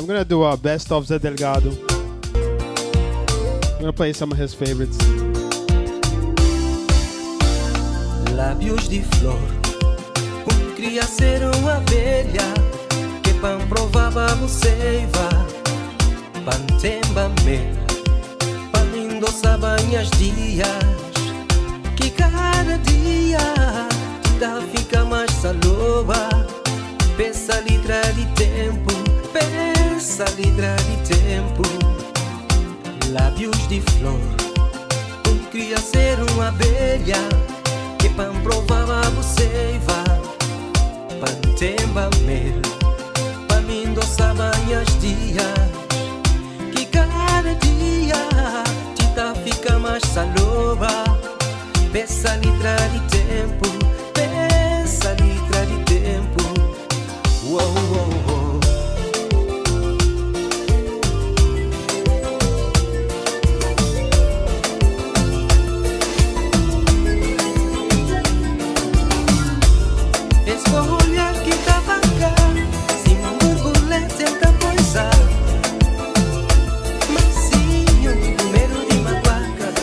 I'm gonna do a best of Zé Delgado. I'm gonna play some of his favorites. Lábios de flor, queria ser uma abelha que pan provava você vá, pantemba mel, pan endossa banhas dias, que cada dia tá fica mais saloba, peça litra de tempo, peça litra de tempo. Lábios de flor, queria ser uma abelha que pan provava você vá, pantemba mel, pan endossa banhas dias, que cada dia tita fica mais saloba, peça litra de tempo, peça litra de tempo. Uou, uou, uou. Escolha que tá bacana, se uma borboleta entra poisar, mansinho, número de maguacas.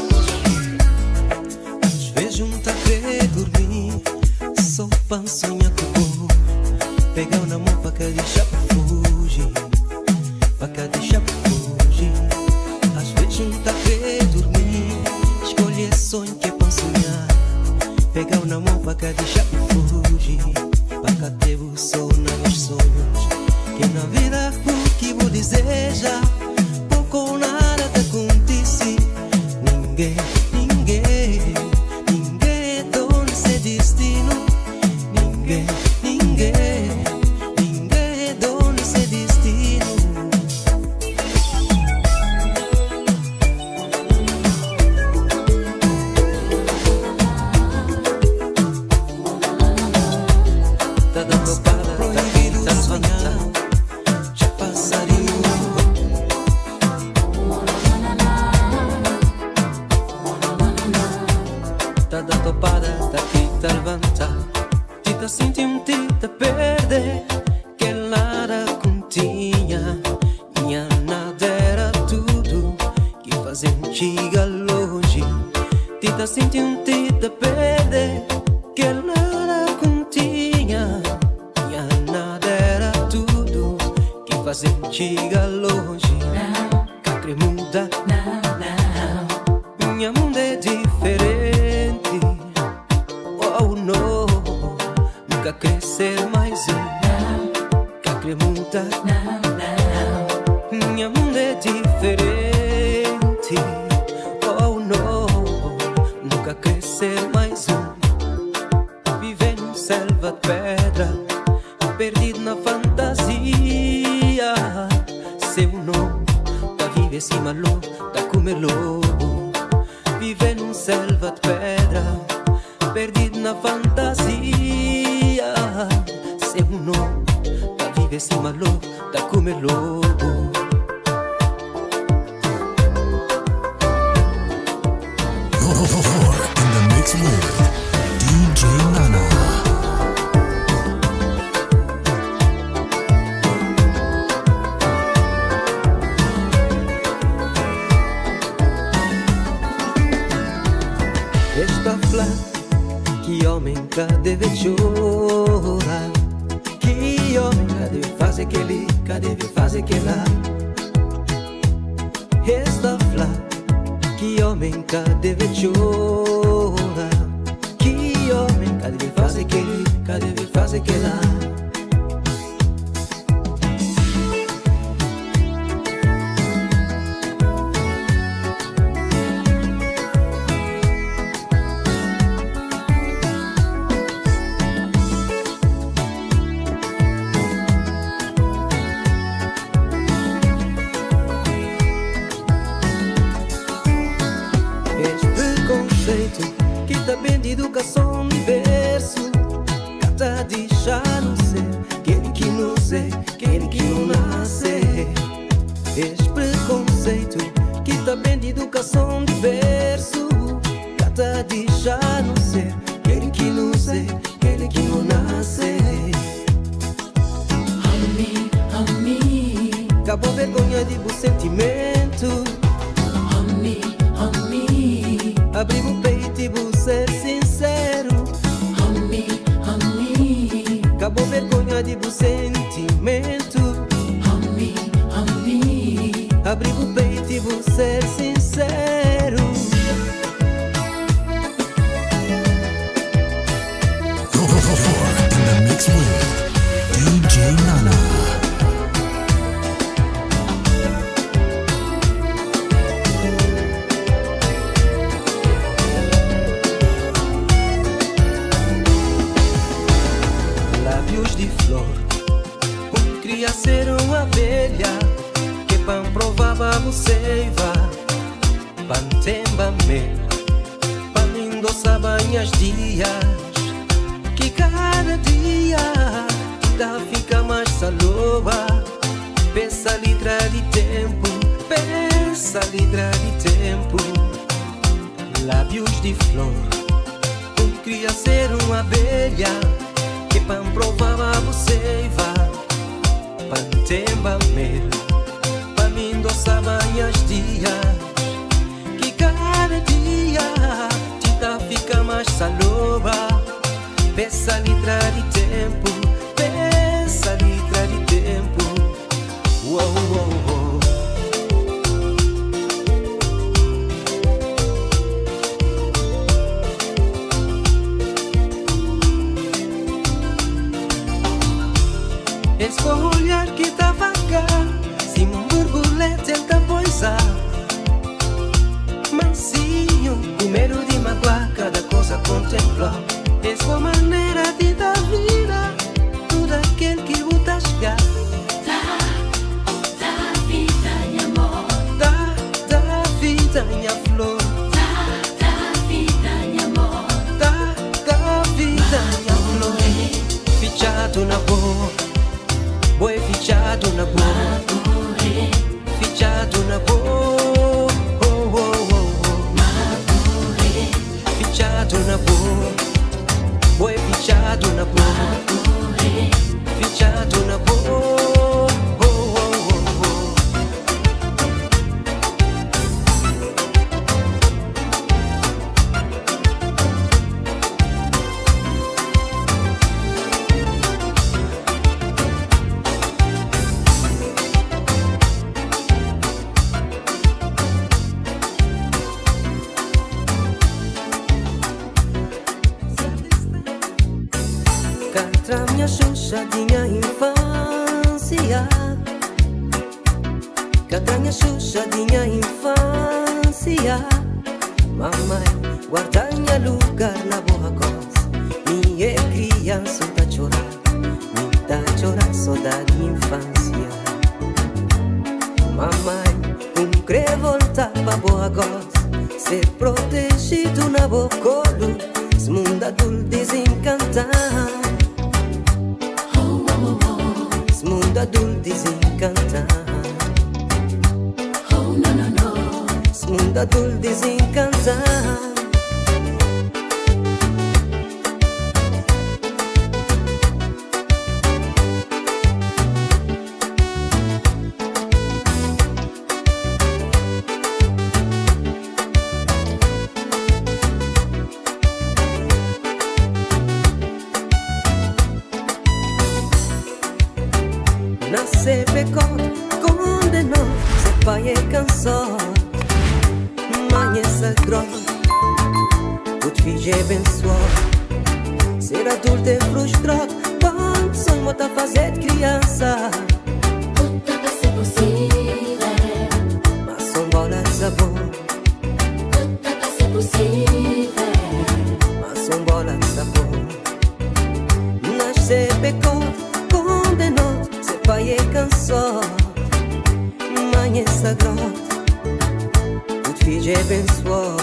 Às vezes junta querer dormir, só pançonha com o pegar na mão pra cá deixar pra fugir, pra cá deixar pra fugir. Às vezes junta querer dormir, escolher sonho que é pançonhar, pegar na mão pra cá deixar pra fugir, pra cá ter o sol nos sonhos, que na vida o que vou deseja, pouco ou nada te acontece, ninguém, ninguém, ninguém dona esse destino, ninguém, ninguém, ninguém dona esse destino. Tá dando para proibido sonhar, já passarinho. Tá da topada, tá aqui, tá levanta, tita sentindo, tita perde, que nada continha, minha nada era tudo, que fazia chegar longe. Tita sentindo, tita perde, que nada continha, minha nada era tudo, que fazia chegar longe. Cacre muda, minha mundo é diferente. Oh no, nunca crescer mais um. Cacre muda, minha mundo é diferente. Oh no, nunca crescer mais um. Viver num selva de pedra, perdido na fantasia. Seu nome, tá viver cima louco, tá comer lobo. Viver num selva de pedra, perdido na fantasia. Seu nome, tá viver cima louco, tá comer lobo. You're in the mix with DJ Nana. Esta flor, que homem cá deve chorar, que homem cá deve fazer aquele, cá deve fazer aquela. Esta flor, que homem cá deve chorar, que homem cá deve fazer aquele, cá deve fazer aquela. Que tá bem de educação no verso, cata deixar no ser, querem que não sei, querem que não nasce. Esse preconceito que tá bem de educação no verso, cata deixar no ser, querem que não sei, querem que não nasce. Hold me, acabou vergonha de bom sentimento. Abrir o peito e vou ser sincero. Acabou vergonha de bom sentimento. Abrir o peito e vou ser sincero. You're in the mix with DJ Nana. Lábios de flor, queria ser uma abelha que pan provava você vá. Pantemba mel, pan endossava minhas dias. Que cada dia da fica mais saloba. Pensa litra de tempo, pensa litra de tempo. Lábios de flor, queria ser uma abelha que pan provava você vá. Pantemba mel, pan endossava minhas dias. Que cada dia da fica mais saloba. Pensa litra de tempo, pensa litra de tempo. Uou, uou, uou. Esse olhar que tava cá, se um borboleta ele tá poisar. Mansinho, com medo de magoar, cada coisa contemplou. É sua maneira de dar vida, tudo aquele que o tá chegar. Dá vida, minha amor. Dá vida, minha flor. Dá vida, minha amor. Dá vida, minha flor. Fichado na boa, boi fichado na boa. Fichado na boa, oh, oh, oh, oh. Fichado na boa. Boi fichado na boa, fichado na boa, oh, oh, oh, oh. Canta minha Xuxa de minha infância. Canta minha Xuxa de minha infância. Mamãe, guarda minha lugar na boa coisa. Minha criança tá chorar, me tá chorar saudade de infância. Mamãe, quer voltar pra boa coisa, ser protegido na boa colo, esse mundo adulto desencantar. Esse mundo adulto desencantar. Oh, no, no, no. Esse mundo adulto desencantar. Nasce pecou, condenou, se pai cansou. Mãe sagrou, o filho abençoou. Ser adulto é frustrado, quando sonho tá fazer criança. Tudo vai ser possível. Mas são bolas sabor. Tudo vai ser possível. Mas são bolas sabor. Nasce pecou, condenou, se pai cansou. Mãe sagrou, o filho abençoou.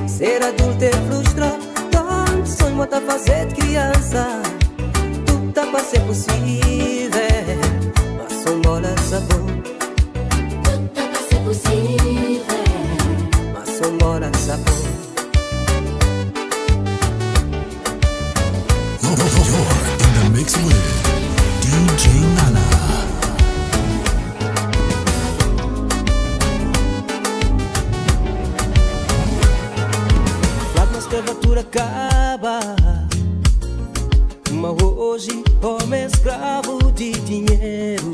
Ser adulto é frustrado, tanto sonho tá fazer criança. Tudo tá pra ser possível, mas são bolas sabor. Tudo vai ser possível. Mas são bolas sabor. You're in the mix with DJ Nana. escravatura acaba, mas hoje homem é escravo de dinheiro.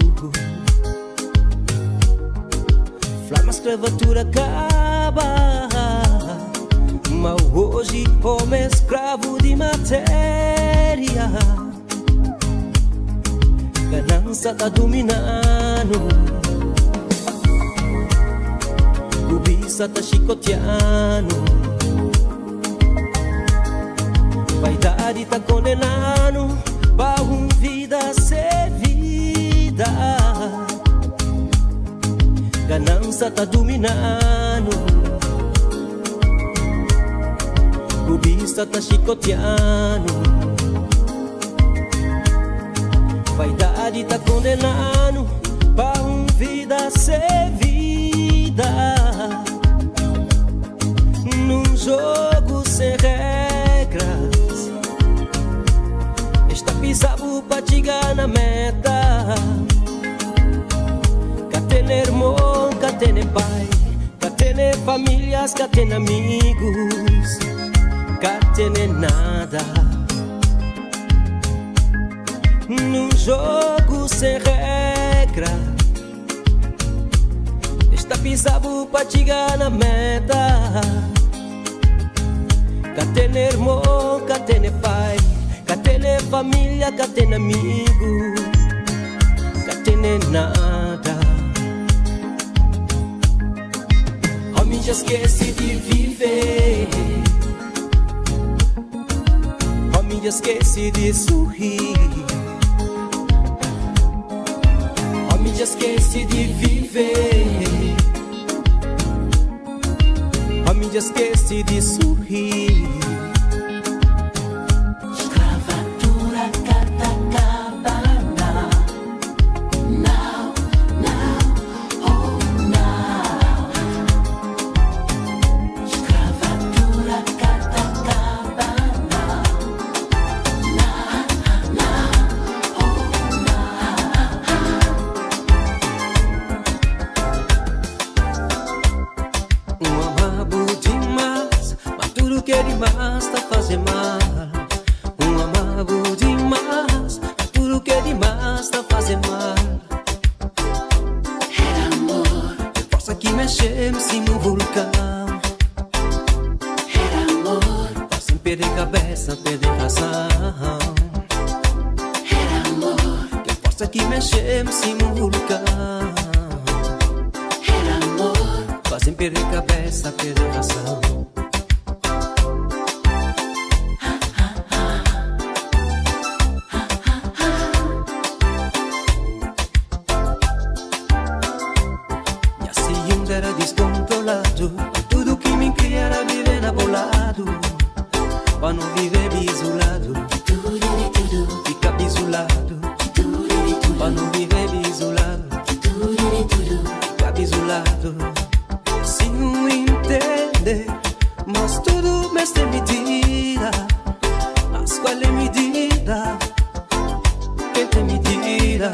Flama escravatura acaba, mas hoje homem é escravo de matéria. Ganância tá dominando, cobiça tá chicoteando, vaidade tá condenando pra uma vida servida. Ganância tá dominando, cobiça tá chicoteando, vaidade tá condenando pra uma vida servida. Num jogo sem regras, está pisado pra chegar na meta. Cá tem irmão, cá tem pai, cá tem famílias, cá tem amigos, cá tem nada. Num jogo sem regra, está pisado pra chegar na meta. Cá tem irmão, cá tem pai, cá tem família, cá tem amigo, cá tem nada. Homem já esquece de viver, homem já esquece de sorrir, homem já esquece de viver, homem já esquece de sorrir. Escravatura Copacabana. Now, now, oh now. Escravatura Copacabana. Now, now, oh now. Amabo demais, mas tudo que é demais tá fazendo mal. Amabo demais, mas tudo que é demais tá fazendo mal. Era amor, Força que mexe-se no vulcão, era amor, sem perder cabeça, perder razão. era amor, Que força que mexe-se no vulcão, era amor. fazem perder cabeça, perder razão. E assim era descontrolado, tudo que me queria era viver nabolado, pra não viver isolado, fica isolado, pra não viver isolado, fica isolado. Se não entender, mas tudo me tem medida. Mas qual é a medida? Quem tem medida?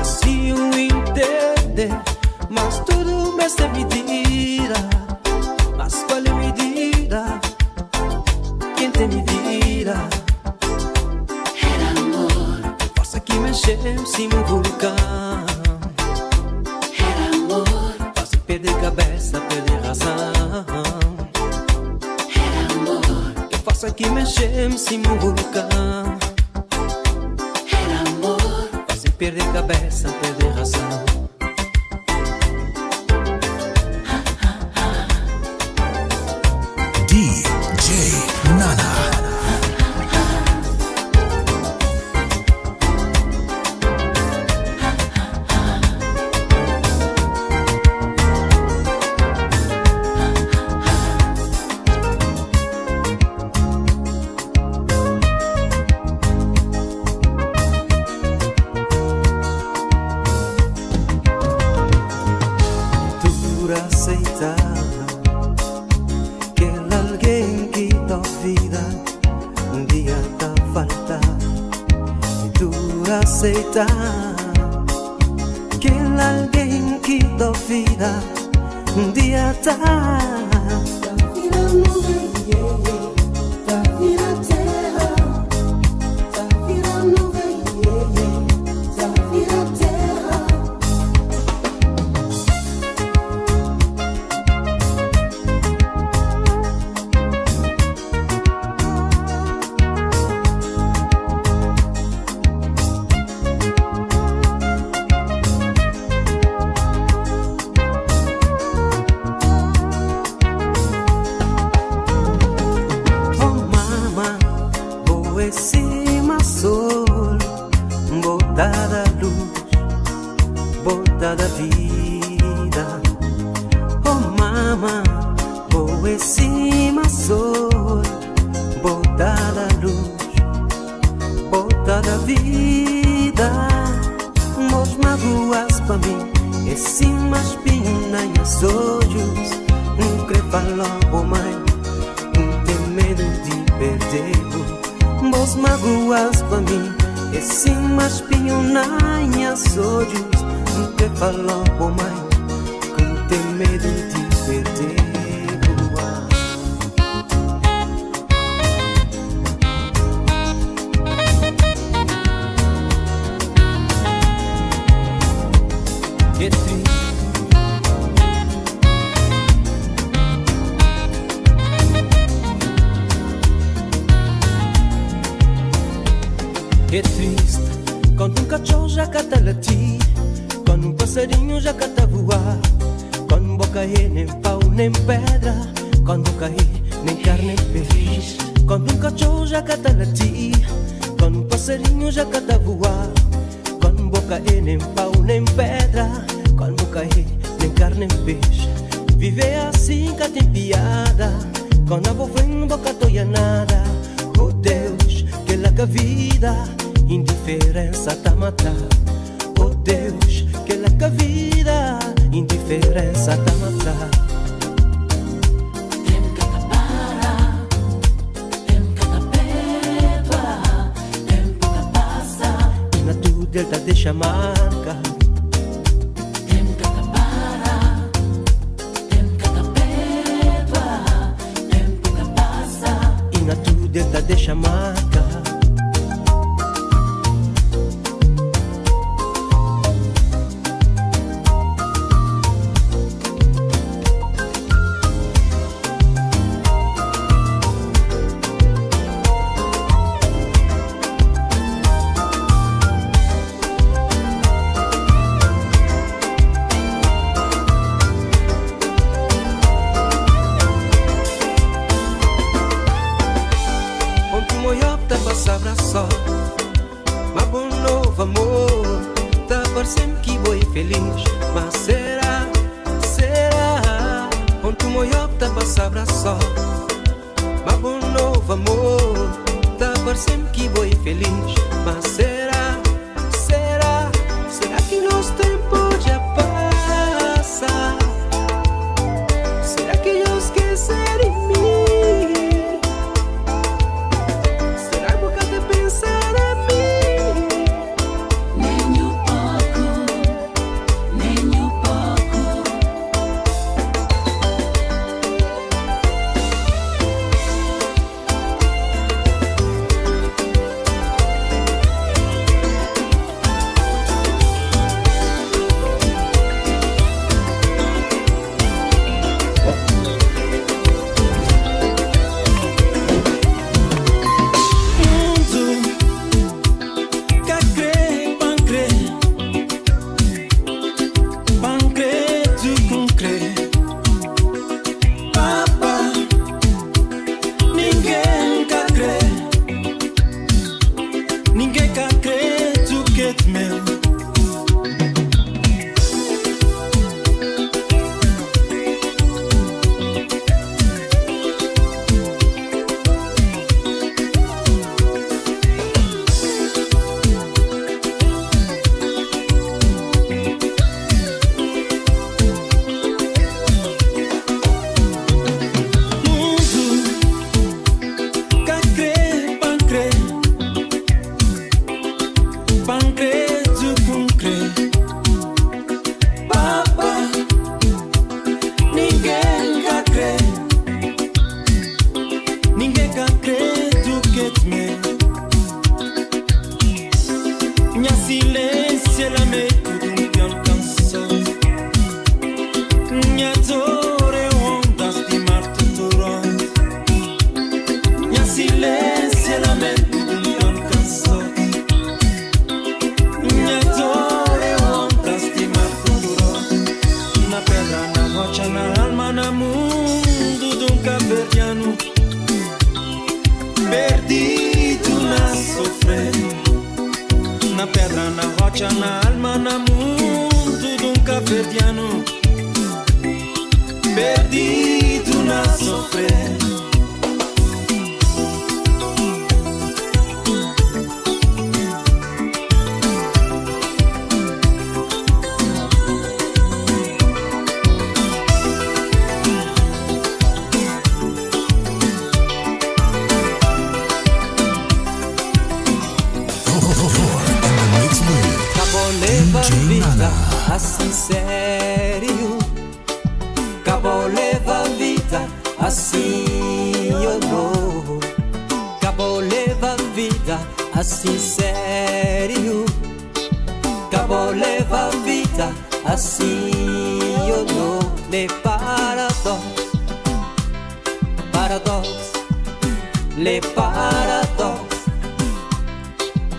Se eu entender, mas tudo me tem medida. Mas qual é a medida? Quem tem medida? Era amor, Força que mexe-se no vulcão, era amor, faz perder cabeça, perder razão. era amor, Que força que mexe-se no vulcão, era amor. faz perder cabeça, perder razão. DJ Nana. Dura aceitar que alguém que tua vida um dia tá faltar. Dura aceitar que alguém que tua vida um dia tá. Vida muda, yeah, yeah. botada luz, botada vida. Oh mama, boa cima sol, botada luz, botada vida. Mos magoas pra mim, esse mais pinho nas olhos. Não crê logo mãe, não tem medo de perder. Mos magoas pra mim, esse mais pinho nas olhos. Não crê logo mãe, não tem medo de perder. Que triste. Que triste, quando um cachorro já cata latir, quando um passarinho já cata voar, quando boca cair nem pau nem pedra, quando cair nem carne nem peixe, quando um cachorro já cata latir, quando um passarinho já cata voar, quando boca cair nem pau nem pedra, quando cair nem carne nem peixe. Viver assim que tem piada, quando a vovó em boca toia nada. Oh Deus, que lá que a vida indiferença tá matar. Oh Deus, que lá que a vida indiferença tá matar. Tempo que para, tempo que perdoa, tempo que passa. E na tudo ele tá deixa marca. Tempo que para, tempo que perdoa, tempo que passa. E na tudo ele tá deixa marca. Só, mas bom novo amor, tá parecendo que vou feliz, mas será, será? Onde tu moiop tá passar só, mas bom novo amor, tá parecendo que vou feliz, mas será, será? Será que nosso tempo já passa? Será que eu esqueci de mim? na pedra, na rocha, na alma, na mundo de um cabo-verdiano perdido na sofrer. Assim sério, acabou leva a vida assim eu não. Acabou leva a vida assim sério, acabou leva a vida assim eu não. Le paradox, paradox, le paradox,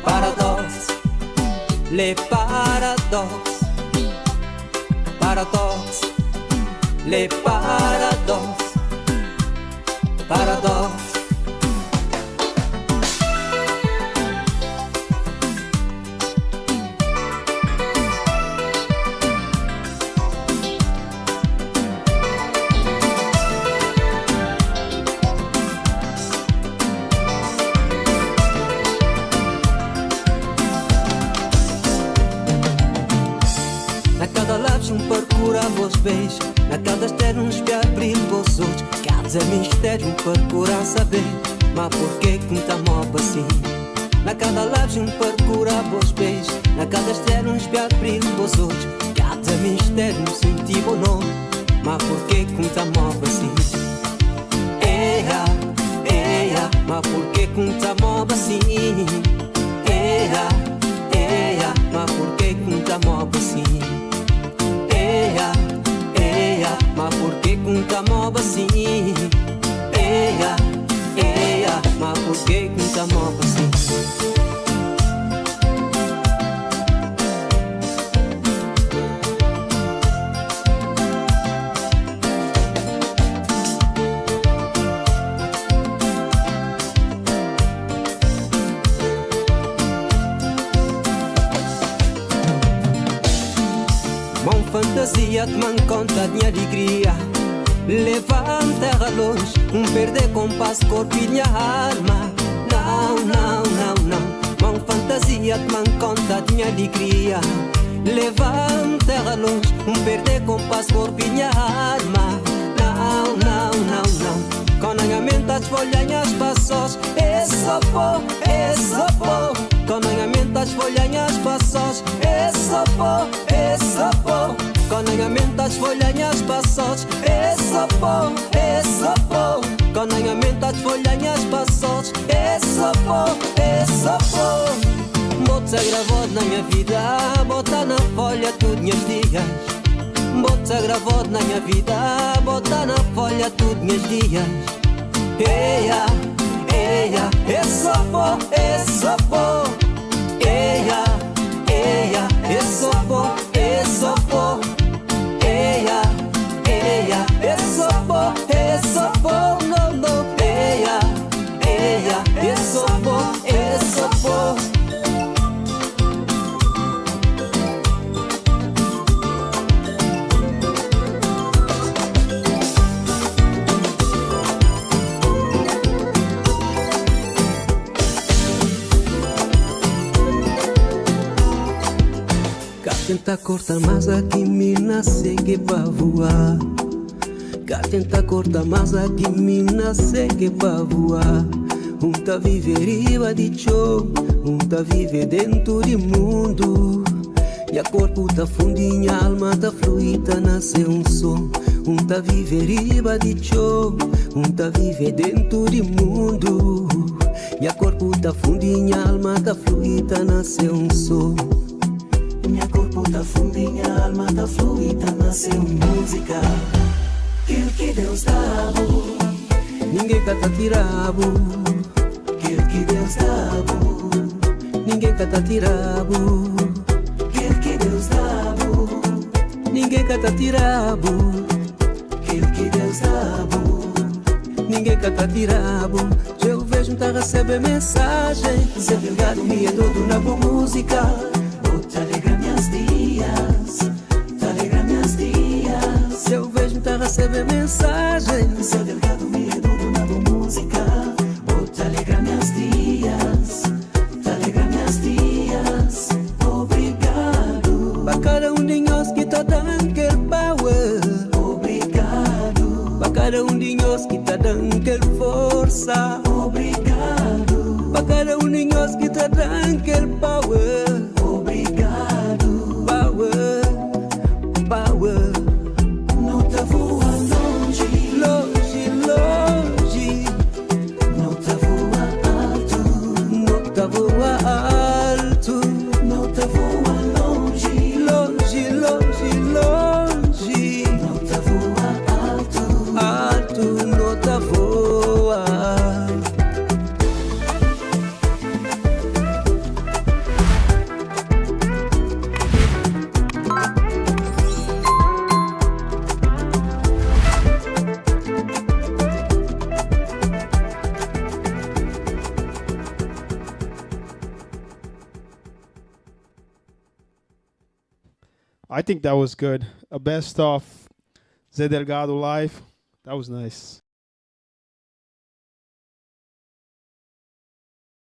paradox, le paradox. Paradox, les paradoxes, paradox. Na cada lápis procura vos beijos, na cada estrela espiar brilho vos olhos. Cada mistério procura saber, mas porquê que tá mal assim? Na cada lápis procura vos beijos, na cada estrela espiar brilho vos olhos. Cada mistério senti bom nome, mas porquê que tá mal assim? Mas porquê que tá mal assim? Mas porquê que tá mal assim? Mas por que conta mob assim? Mas por que conta mob assim? Mão fantasia te man conta de minha alegria. Levanta a longe, perder compasso, corpo e minha alma. Não, não, não, não. Mão fantasia te man conta de minha alegria. Levanta a longe, perder compasso, corpo e minha alma. Não, não, não, não. Com a mente as folhas passos, é só pó, é só pó. Com a mente as folhas passos, é só pó, é só pó. Com a mente as folhas passos, é só pó, é só pó. Com a mente as folhas passos, é só pó, é só pó. Bota gravado na minha vida, bota na folha tudo meus dias. Bota gravado na minha vida, bota na folha tudo meus dias. É só pó, é só pó. É só pó, é só pó. É só pó, é só pó. Não, não. É só pó, é só pó. Tenta cortar mais aqui, mina, segue pra voar. Cá tenta cortar mais aqui, mina, segue pra voar. Tá vive riba de show, tá vive dentro do mundo. E a corpo tá fundinha, a alma tá fluida, nasce som. Tá vive riba de show, tá vive dentro do mundo. E a corpo tá fundinha, a alma tá fluida, nasce som. Minha corpo tá fundinha, a alma tá fluida, nasceu música. Aquilo que Deus dá, ninguém cata tirabo. Aquilo que Deus dá, ninguém cata tirabo. Aquilo que Deus dá, ninguém cata tirabo. Aquilo que Deus dá, ninguém cata tirabo. Eu vejo vejo tá recebe mensagem. Zé Delgado me é todo na boa música. Oh, te alegra minhas dias, te alegra minhas dias. Se eu vejo tá recebe mensagem. Zé Delgado me é todo na boa música. Oh, te alegra minhas dias, te alegra minhas dias. Obrigado. Pra cada um de nós que tá dando aquele power. Obrigado. Pra cada um de nós que tá dando aquele força. Obrigado. Pra cada um de nós que tá dando aquele power. Obrigado. Power, power. Não tá voa longe, Longe, longe. não tá voa alto, Não tá voa alto. não tá voa longe, Longe, longe, longe. não tá voa alto. Alto, não tá voa. I think that was good. A best of Zé Delgado live. That was nice.